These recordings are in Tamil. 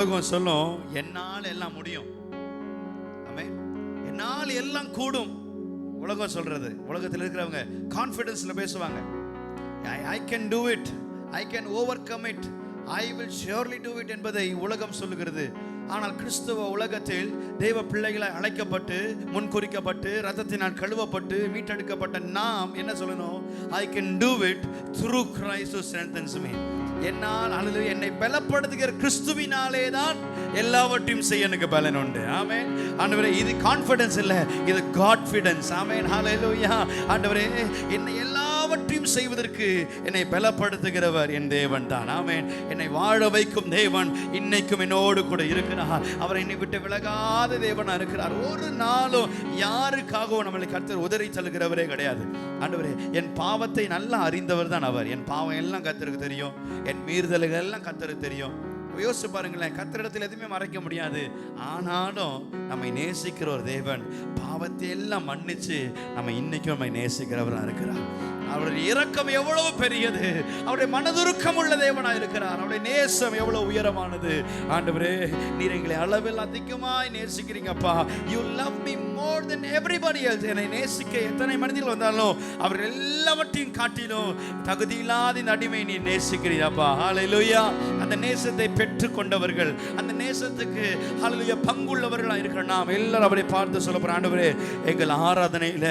சொல்லும், என்னால் எல்லாம் முடியும், ஆமென், என்னால் எல்லாம் கூடும். உலகம் சொல்றது, உலகத்தில் இருக்கிறவங்க கான்ஃபிடன்ஸ்ல பேசுவாங்க. I can do it, I can overcome it, I will surely do it என்பதை உலகம் சொல்லுகிறது. ஆனால் கிறிஸ்துவ உலகத்தில் தெய்வ பிள்ளைகளை அழைக்கப்பட்டு முன்குறிக்கப்பட்டு இரத்தத்தினால் கழுவப்பட்டு மீட்டெடுக்கப்பட்ட நாம் என்ன சொல்லணும்? I can do it through Christ who strengthens me. என்னால் அல்லது என்னை பலப்படுத்துகிற கிறிஸ்துவினாலே தான் எல்லாவற்றையும் செய்ய எனக்கு பலன் உண்டு. ஆமென். ஆண்டவரே, இது கான்ஃபிடன்ஸ் இல்ல, இது காட்ஃபிடன்ஸ். ஆமென். ஹல்லேலூயா. ஆண்டவரே, என்னை எல்லாவற்றையும் செய்வதற்கு என்னை பலப்படுத்துகிறவர் என் தேவன் தான். ஆமென். என்னை வாழ வைக்கும் தேவன் இன்னைக்கும் என்னோடு கூட இருக்கிறார். அவர் என்னை விட்டு விலகாத தேவனா இருக்கிறார். ஒரு நாளும் யாருக்காகவும் நம்மளை கர்த்தர் உதறி தள்ளுகிறவரே கிடையாது. ஆண்டவரே, என் பாவத்தை நல்லா அறிந்தவர் தான் அவர். என் பாவம் எல்லாம் கர்த்தருக்கு தெரியும், என் மீறுதல்கள் எல்லாம் கர்த்தருக்கு தெரியும். யோசிச்சு பாருங்களேன், கர்த்தரிடத்தில் எதுவுமே மறைக்க முடியாது. ஆனாலும் நம்மை நேசிக்கிற ஒரு தேவன் பாவத்தை எல்லாம் மன்னிச்சு நம்ம இன்னைக்கும் நம்மை நேசிக்கிறவராக இருக்கிறார். அவருடைய இரக்கம் எவ்வளவு பெரியது, அவருடைய மனதுருக்கம் உள்ள தேவனாக இருக்கிறார். அவருடைய நேசம் எவ்வளவு உயரமானது. ஆண்டவரே, நீர் எங்களை அளவில் அதிகமாய் நேசிக்கிறீங்கப்பா. You love me more than everybody else. என்னை நேசிக்க எத்தனை மனிதர்கள் வந்தாலும் அவர் எல்லாவற்றையும் காட்டிலும் தகுதியில்லாத இந்த அடிமை நீ நேசிக்கிறீப்பா. ஹல்லேலூயா. அந்த நேசத்தை பெற்றுக் கொண்டவர்கள், அந்த நேசத்துக்கு ஹல்லேலூயா பங்குள்ளவர்களாக இருக்கிற நாம் எல்லாரும் அவரை பார்த்து சொல்ல போறோம், ஆண்டவரே, எங்கள் ஆராதனையில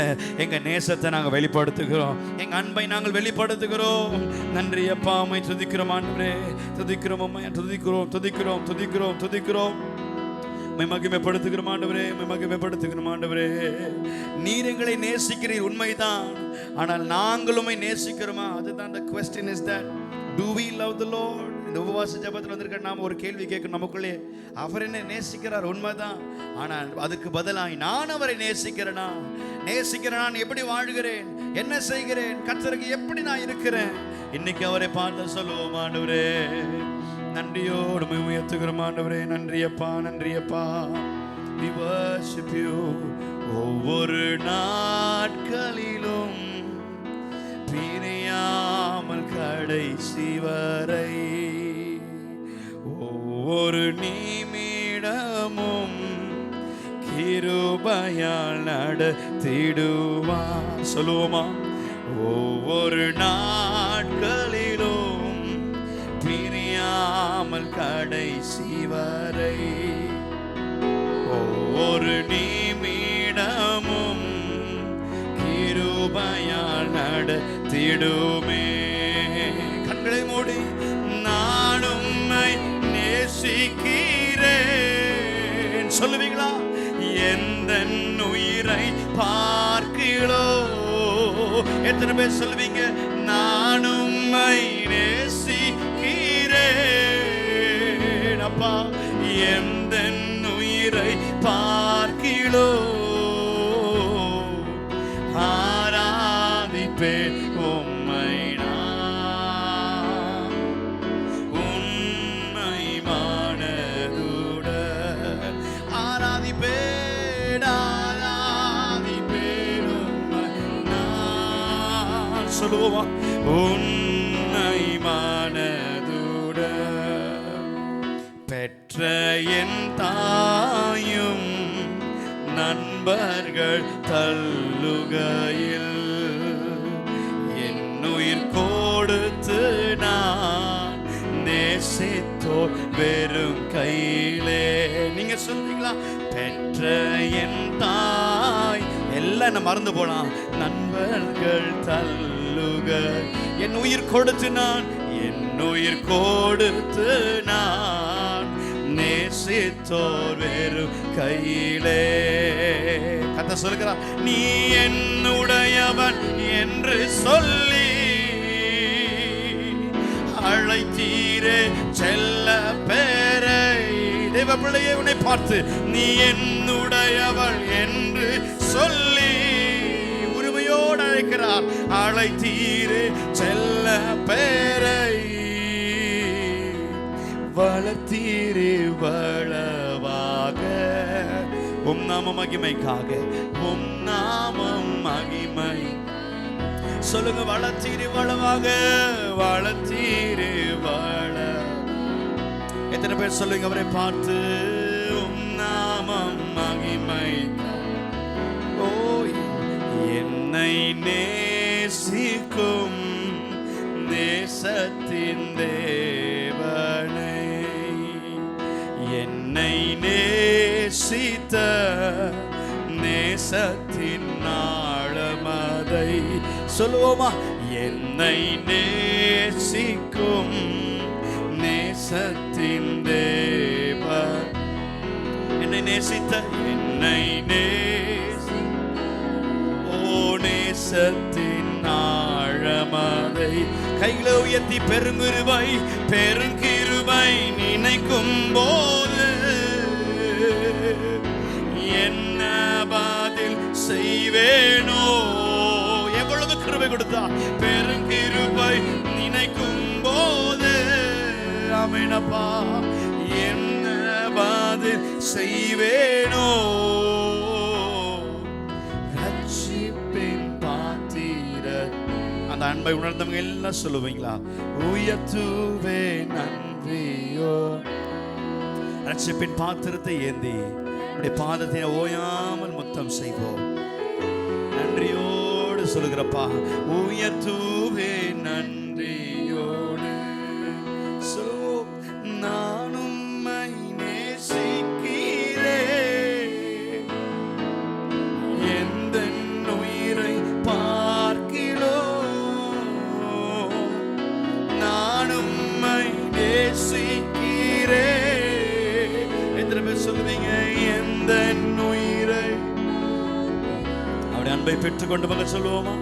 எங்க நேசத்தை நாங்கள் வெளிப்படுத்துகிறோம், எங்க அன்பை நாங்கள் வெளிப்படுத்துகிறோம். நன்றி அப்பா, உம்மை துதிக்கிறோம் ஆண்டவரே, துதிக்கிறோம் அம்மா, துதிக்கிறோம் துதிக்கிறோம் துதிக்கிறோம் துதிக்கிறோம். மகிமைப்படுத்துகிறோம் ஆண்டவரே, மகிமைப்படுத்துகிறோம் ஆண்டவரே. நீர் எங்களை நேசிக்கிறீர் உண்மைதான், ஆனால் நாங்களும் நேசிக்கிறோமா? அதுதான் the question is that do we love the Lord? இந்த உபவாச ஜெபத்தில் வந்திருக்க நாம் ஒரு கேள்வி கேட்கணும் நமக்குள்ளே. அவர் என்ன நேசிக்கிறார் உண்மைதான், ஆனால் அதுக்கு பதிலாக நான் அவரை நேசிக்கிறேனா? நேசிக்கிறேன், எப்படி வாழ்கிறேன், என்ன செய்கிறேன், கர்த்தருக்கு எப்படி நான் இருக்கிறேன்? இன்னைக்கு அவரை பார்த்து சொல்லுவோம், ஆண்டவரே நன்றியோடு உயர்த்துகிறோம் ஆண்டவரே. நன்றியப்பா, நன்றியப்பா. We worship you. ஒவ்வொரு நாட்களிலும் பிரியாமல் கடைசி வரை, ஒவ்வொரு நிமிடமும் கிருபையால் நடத்திடுவார். சொல்லுவோமா? ஒவ்வொரு நாட்களிலும் பிரியாமல் கடைசி வரை, ஒவ்வொரு நிமிடமும் கிருபையால் நடத்திடுமே. கண்களை மூடி, நான் உம்மை நேசிக்கிறேன் சொல்லுவீங்களா? எந்த உயிரை பார்க்கிறோ? எத்தனை பேர் சொல்லுவீங்க? நான் உம்மை நேசிக்கிறேன் அப்பா, எந்த உயிரை பார்க்கிறோ? ஆராதிப்பேன் உம்மை நான் உண்மை மனதுடன். ஆராதிப்பேன் ஆராதிப்பேன் உம்மை நான். சொல்லுவோமா? உன்னை மனதுடன் பெற்ற என் தாயும் நண்பர்கள் தள்ளுகையில் என் உயிர் கொடுத்து நான் நேசித்தோர் வெறும் கையிலே. நீங்க சொல்றீங்களா? பெற்ற என் தாய் எல்லாம் என்ன மறந்து போலாம். நண்பர்கள் தள்ளுக, என் உயிர் கொடுத்து நான், என் உயிர் கொடுத்து நான் நேசித்தோர் வெறும் கையிலே. கத்த சொல்கிறார், நீ என்னுடையவன் என்று சொல்லி அழைத்தீரே செல்ல பேரை. தேவ பிள்ளையே, உன்னை பார்த்து நீ என்னுடையவள் என்று சொல்லி உரிமையோடு அழைக்கிறார். அழைத்தீரே செல்ல பேரை, வளர்த்தீரே வளவாக. உம் நாம மகிமைக்காக, உம் நாமம் மகிமை. சொல்லுங்க, வளர்த்தீரே வளவாக, வளர்த்தீரே வள. எத்தனை பேர் சொல்லுங்க அவரை பார்த்து உம் நாமம் மகிமை. ஓ என்னை நேசிக்கும் நேசத்தின் தேவனை, என்னை நேசித்த நேசத்தின் ஆழமதை சொல்லுவோமா? என்னை நேசிக்கும் நேசத்தின் தேவ, என்னை நேசித்த, என்னை நேசத்தின் ஆழமதை கைகளை உயர்த்தி பெருங்கிருபை பெருங்கிருபை நினைக்கும் போது என்ன பதில் செய்வேனோ? எவ்வளவு கிருபை கொடுத்தா, பெருங்கிருபை நினைக்கும் போது ஆமெனப்பா என்ன பதில் செய்வேனோ? ரட்சிப்பின் பாத்திரர். அந்த அன்பை உணர்ந்தவங்க எல்லாம் சொல்லுவீங்களா? உயர்த்துவே நன்றியோ. ரட்சிப்பின் பாத்திரத்தை ஏந்தி நம்முடைய பாதத்தை ஓயாமல் முத்தம் செய்வோம். நன்றியோடு சொல்லுகிறப்பா, உயர்த்துவே நன்றியோடு சொல்லுவோம். நான் உம்மை நேசிக்கிறேன், எந்த உயிரை பார்க்கிறோம். நான் உம்மை நேசிக்கிறேன். எத்தனை பேர் சொல்லுவீங்க? எந்த உயிரை அவருடைய அன்பை பெற்றுக்கொண்டு மக சொல்லுவோமா?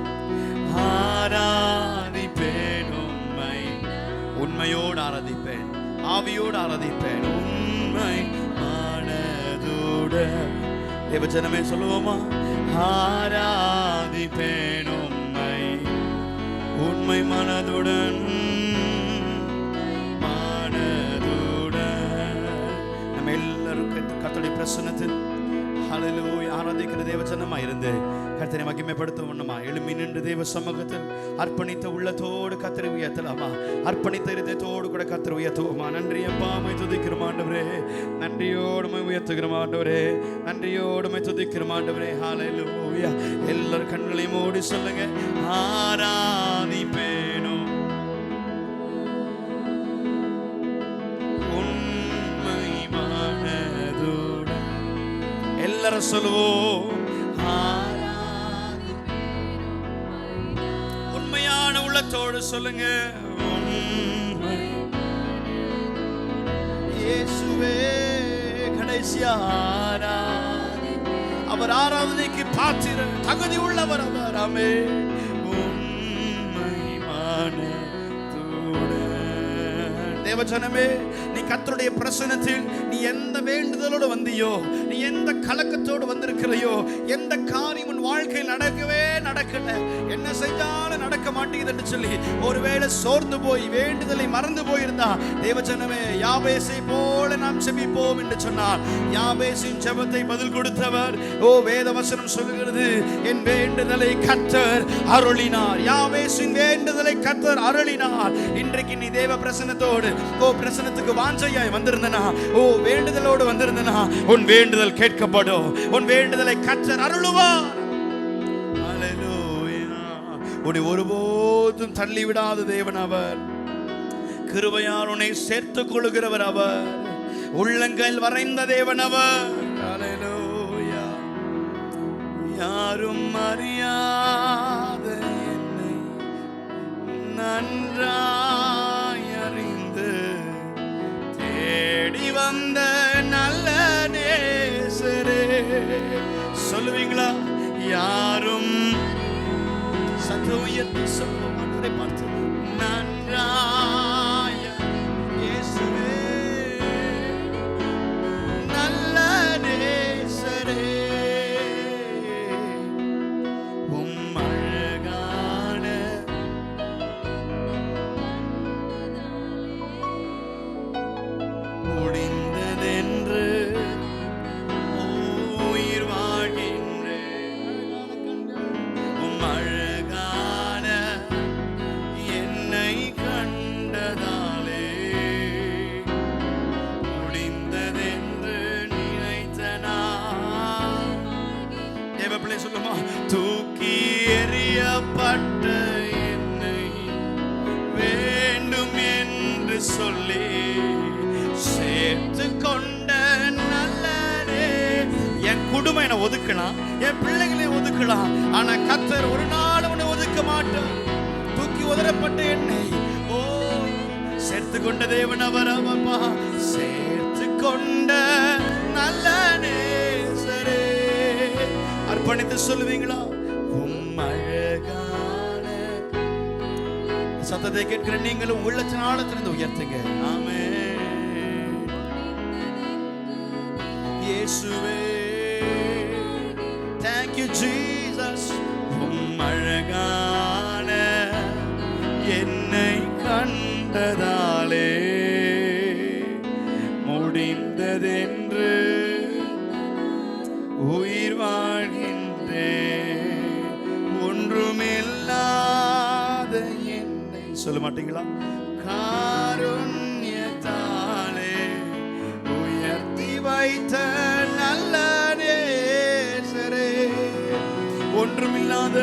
ஆராதிப்பேன் உம்மை, உண்மையோடு ஆராதிப்பேன், ஆவியோடு ஆராதிப்பேன், உண்மை மனதுடன். தேவஜனமே சொல்லுவோமா? ஆராதிப்பேன் உம்மை, உண்மை மனதுடன் மனதுடன். நம்ம எல்லாரும் கர்த்தருடைய பிரசன்னத்தில் ஹல்லேலூயா ஆராதிக்கிற தேவஜனமா இருந்து கர்த்தரை மகிமைப்படுத்த ஒண்ணுமா எழும்பி நின்று தேவ சமூகத்தில் அர்ப்பணித்த உள்ளத்தோடு கர்த்தரை உயர்த்தலாமா? அர்ப்பணித்த இதயத்தோடு கூட கர்த்தரை உயர்த்துவோமா? நன்றி அப்பா, உம்மை துதிக்கிறோம் ஆண்டவரே, நன்றியோடு உம்மை உயர்த்துகிறோம் ஆண்டவரே, நன்றியோடு உம்மை துதிக்கிறோம் ஆண்டவரே. ஹல்லேலூயா. எல்லாரும் கண்களையும் மூடி சொல்லுங்க, ஆராதிப்பேனோ உண்மை மனதுடன். எல்லாரும் சொல்லுவோம், உண்மையான உள்ளத்தோடு சொல்லுங்க, உண்மை இயேசுவே கடைசியா அவர் ஆராதனைக்கு பாத்திர தகுதி உள்ளவர் அவர். ஆமென். உண்மை மனதுடன். தேவஜனமே, நீ கர்த்தருடைய பிரசன்னத்தில் நீ எந்த வேண்டுதலோடு வந்தியோ, நீ எந்த கலக்கத்தோடு வந்திருக்கிறையோ, எந்த காரியம் உன் வாழ்க்கையில் நடக்கவே நடக்கல, என்ன செஞ்சாலும் நடக்க மாட்டேங்குது என்று சொல்லி ஒருவேளை சோர்ந்து போய் வேண்டுதலை மறந்து போயிருந்தா, தேவஜனமே, யாபேசை போல நாம் செபிப்போம் என்று சொன்னார். யாபேசின் ஜெபத்தை பதில் கொடுத்தவர். ஓ வேதவசனம் சொல்லுகிறது, என் வேண்டுதலை கர்த்தர் அருளினார். யாபேசின் வேண்டுதலை கர்த்தர் அருளினார். இன்றைக்கு நீ தேவ பிரசன்னத்தோடு, ஓ பிரசன்னத்துக்கு வாஞ்சையாய் வந்திருந்தனா, ஓ வேண்டுதலோடு வந்திருந்தனா, உன் வேண்டுதல் கேட்கப்படும், உன் வேண்டுதலை கர்த்தர் அருளுவார். ஹல்லேலூயா. உன்னை ஒருபோதும் தள்ளிவிடாத தேவன் அவர். கிருபையால் உன்னை சேர்த்துக் கொள்கிறவர் அவர். உள்ளங்கையில் வரைந்த தேவன் அவர். ஹல்லேலூயா. யாரும் அறியாத என்னை நன்றாய் அறிந்து தேடி வந்த நல்ல நேசரே. சொல்லுவீங்களா? யாரும் சற்று உயர்த்தி சொல்லுவோம் ஆண்டவரை பார்த்து, நன்றாய் இயேசுவே நல்ல நேசரே, உம் அழகான முடிந்ததென்று உயிர் வாழ்கின்றேன். உம் அழகான என்னை வேண்டும் என்று சொல்லி சேர்த்து கொண்ட நல்லரே. என் குடும்பம் என்னை ஒதுக்கலாம், என் பிள்ளைகளை ஒதுக்கலாம், ஆனா கர்த்தர் ஒரு நாள் உன்னை ஒதுக்க மாட்டார். தூக்கி உதறப்பட்ட என்னை சேர்த்து கொண்ட தேவன் அவர். அப்பா, சேர்த்து கொண்ட நல்ல நேசரே. அர்ப்பணித்து சொல்லுவீங்களா? அழகான சத்தத்தை கேட்கிற நீங்களும் உள்ளத்தின் ஆழத்திலிருந்து உயர்த்துங்க. ஆமென். இயேசுவே, thank you Jesus. அழகான என்னை கண்டதாலே முடிந்ததென்று உயிர் வாழ்கின்றேன். ஒன்றுமில்லாத என்னை சொல்ல மாட்டீங்களா? காருண்யத்தாலே உயர்த்தி வைத்த நல்ல நேசரே. ஒன்றுமில்லாத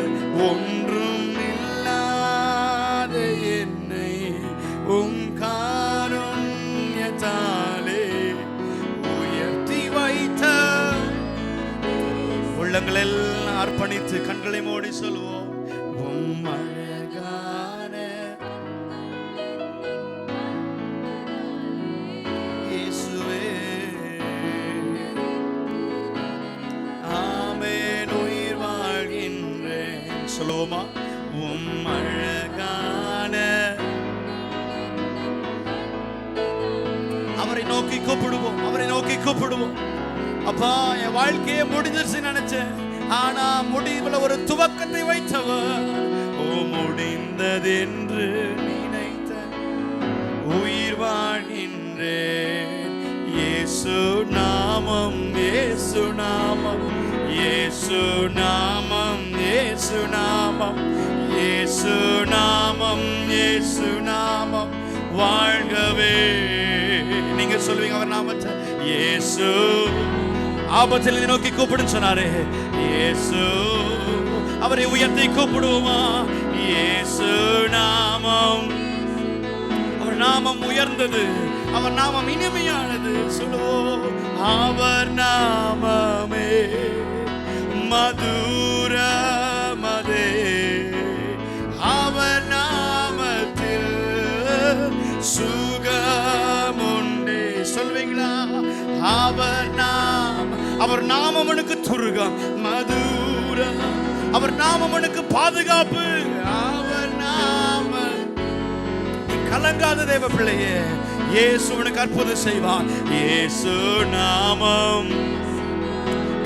என்னை உம் காருண்யத்தாலே உயர்த்தி வைத்த. உள்ளங்களை எல்லாம் அர்ப்பணித்து கண்களை மூடி சொல்லுவோம். உம் அழகான இயேசுவே, ஆமென். உயிர் வாழ்கின்றேன் சொல்லுவோமா? உம் அழகான. அவரை நோக்கி கூப்பிடுவோம், அவரை நோக்கி கூப்பிடுவோம். அப்பா, என் வாழ்க்கையே முடிஞ்சிருச்சு நினைச்சேன், ஆனா முடிவுல ஒரு துவக்கத்தை வைத்தவர். முடிந்ததென்று நினைத்த உயிர் வாழ்கின்றேன். இயேசு நாமம், இயேசு நாமம், இயேசு நாமம், இயேசு நாமம், இயேசு நாமம், இயேசு நாமம் வாழ்கவே. நீங்க சொல்லுவீங்க அவர் நாமத்தை. இயேசு. ஆபத்தில் நோக்கி கூப்பிடுன்னு சொன்னாரே. இயேசு. அவரை உயர்த்தி கூப்பிடுவோமா? இயேசு நாமம். அவர் நாமம் உயர்ந்தது, அவர் நாமம் இனிமையானது. சொல்லுவோம். அவர் நாமமே மதுரமதே. அவர் நாமத்தில் சுகமுண்டே. சொல்வீங்களா? அவர் நாமம் எனக்கு துருகம் மதுரம். அவர் நாமம் எனக்கு பாதுகாப்பு. அவர் நாமம். நீ கலங்காத தேவ பிள்ளையே, இயேசு உனக்கு அற்புதம் செய்வார். இயேசு நாமம்.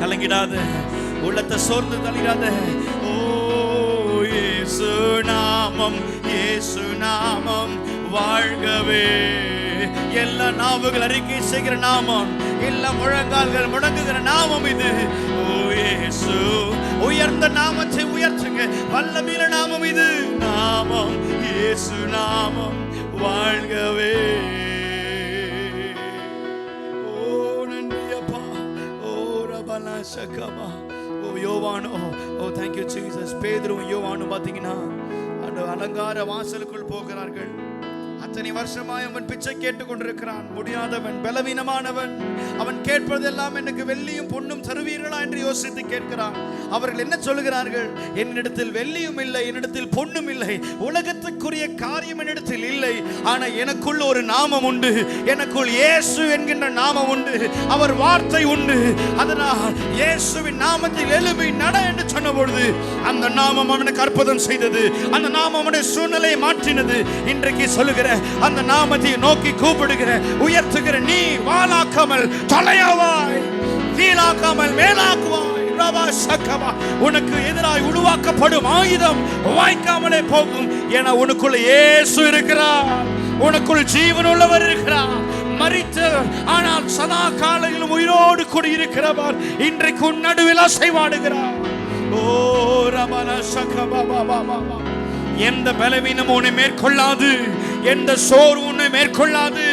கலங்கிடாத, உள்ளத்தை சோர்ந்து தள்ளிடாத. ஓ இயேசு நாமம், இயேசு நாமம் வாழ்கவே. எல்லா நாவுகள் அறிக்கை செய்கிற நாமம், எல்லா முழங்கால்கள் முடங்குகிற நாமம் இது. ஓ இயேசு. உயர்ந்த நாமத்தை உயர்த்துங்க. வல்லமையுள்ள நாமம் இது. நாமம் இயேசு நாமம் வாழ்கவே. ஓ நன்றி அப்பா. ஓ ரபலா சகமா. ஓ யோவானோ. ஓ thank you Jesus. பேதுருவும் யோவானும் பாத்தீங்கன்னா அந்த அலங்கார வாசலுக்குள் போகிறார்கள். அத்தனை வருஷமாய் அவன் பிச்சை கேட்டுக் கொண்டிருக்கிறான். முடியாதவன், பலவீனமானவன். அவன் கேட்பதெல்லாம் எனக்கு வெள்ளியும் பொன்னும் தருவீர்களா என்று யோசித்து கேட்கிறான். அவர்கள் என்ன சொல்லுகிறார்கள்? என்னிடத்தில் வெள்ளியும் இல்லை, என்னிடத்தில் பொன்னும் இல்லை, உலகத்துக்குரிய காரியம் என்னிடத்தில் இல்லை, ஆனா எனக்குள் ஒரு நாமம் உண்டு. எனக்குள் இயேசு என்கின்ற நாமம் உண்டு. அவர் வார்த்தை உண்டு. அதனால் இயேசுவின் நாமத்தில் எழும்பி நட என்று சொன்ன பொழுது அந்த நாமம் அவனுக்கு அற்புதம் செய்தது. அந்த நாமம் அவனுடைய சூழ்நிலையை மாற்றினது. இன்றைக்கு சொல்லுகிற அந்த நாமத்தை நோக்கி கூப்பிடுகிற, உயர்த்துகிற நீ வாளாக்காமல் தலையாவாய், கீழாக்காமல் மேலாக்குவாய். உனக்கு எதிராய் உருவாக்கப்படும் ஆயுதம் வாய்க்காமலே போகும். என உனக்குள்ள இயேசு இருக்கிறார். உனக்குள் ஜீவன் உள்ளவர் இருக்கிறார். மரித்த ஆனால் சதா காலையிலும் உயிரோடு கூடியிருக்கிறவர் இன்றைக்கு உன் நடுவில் அசைவாடுகிறார். ஓ ரமண சகபாபாபாபா. எந்த பலவீனம் உன்னை மேற்கொள்ளாது, எந்த சோர்வு உன்னை மேற்கொள்ளாது,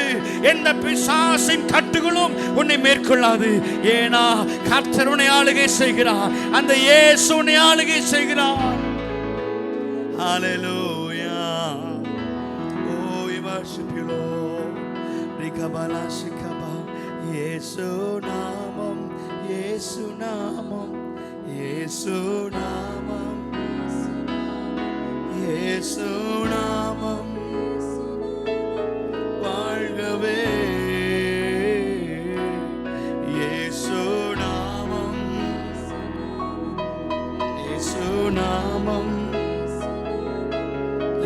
எந்த பிசாசின் கட்டுகளும் உன்னை மேற்கொள்ளாது. ஏனா கர்த்தர் உன்னை ஆளுகை செய்கிறார். அந்த இயேசு உன்னை ஆளுகை செய்கிறார். Hallelujah. Oh, we worship you, Lord. Rikabala shikaba. Yesu namam, Yesu namam, Yesu namam, Yesu namam. வாழ்கவே இயேசு நாமம், இயேசு நாமம்,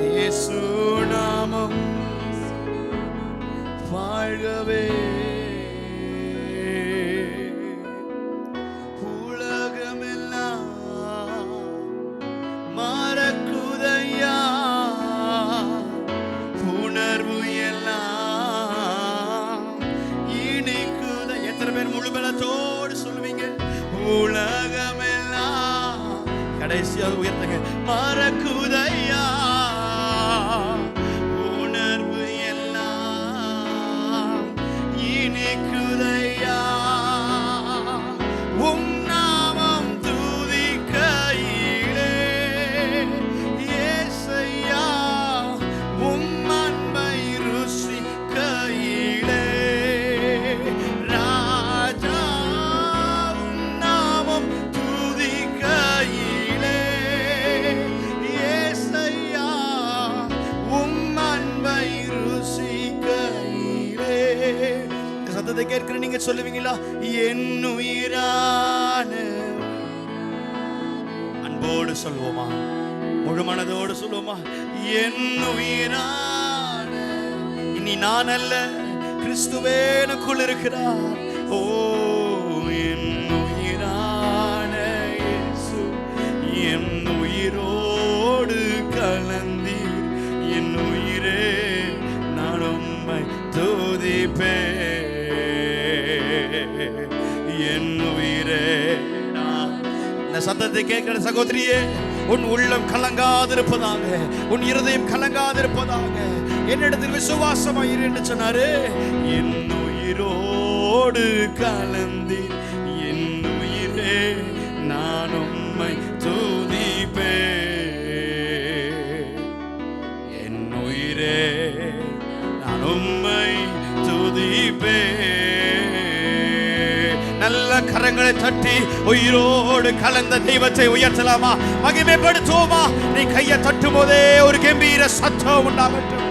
இயேசு நாமம் வாழ்கவே. உலகமெல்லாம் மறக்குதையா, உணர்வு எல்லாம் இனிக்குத. எத்தனை பேர் முழு பலத்தோடு சொல்லுவீங்க? உலகமெல்லாம் கடைசியாக உயர்த்தங்க. மறக்குதையா, உணர்வு எல்லாம் இனிக்குதையா. உம் நாமம் துதிக்கையிலே இயேசையா, உம் அன்பை ருசிக்கையிலே ராஜா, உம் நாமம் துதிக்கையிலே இயேசையா, உம் அன்பை ருசிக்கையிலே. இந்த சத்தத்தை கேட்கிற நீங்க சொல்லுவீங்களா? என் உயிரான, அன்போடு சொல்லுவோமா? முழு மனதோடு சொல்லுவோமா? என் உயிரான, இனி நான் அல்ல, கிறிஸ்துவே எனக்குள் இருக்கிறார். ஓ, என் உயிரான இயேசு, என் உயிரோடு கலந்தீர். என் உயிரே நான் உம்மை துதிப்பேன். என் உயிரே நான். இந்த சத்தத்தை கேட்கிற சகோதரியே, உன் உள்ளம் கலங்காதிருப்பதாக, உன் இருதயம் கலங்காதிருப்பதாக. என்னிடத்தில் விசுவாசமாயிரு என்று சொன்னாரு. என் உயிரோடு கலந்தி, என் உயிரே நான் உம்மை துதிப்பேன். என் உயிரே நான் உம்மை துதிப்பேன். நல்ல கரங்களை தட்டி உயிரோடு கலந்த தெய்வத்தை உயர்த்தலாமா? மகிமைப்படுத்துவோமா? நீ கையை தட்டும் போதே ஒரு கம்பீர சத்தம் உண்டாகட்டும்.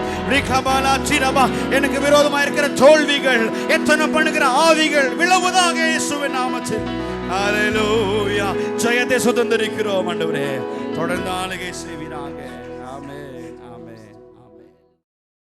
எனக்கு விரோதமாக இருக்கிற தோல்விகள், எத்தனை பண்ணுகிற ஆவிகள் விழவுதாக இயேசுவின் நாமத்தில். ஹல்லேலூயா. ஜெயத்தை சுதந்திரிக்கிறோம் ஆண்டவரே. தொடர்ந்து ஆளுகை செய்வீராக. ஆமென்.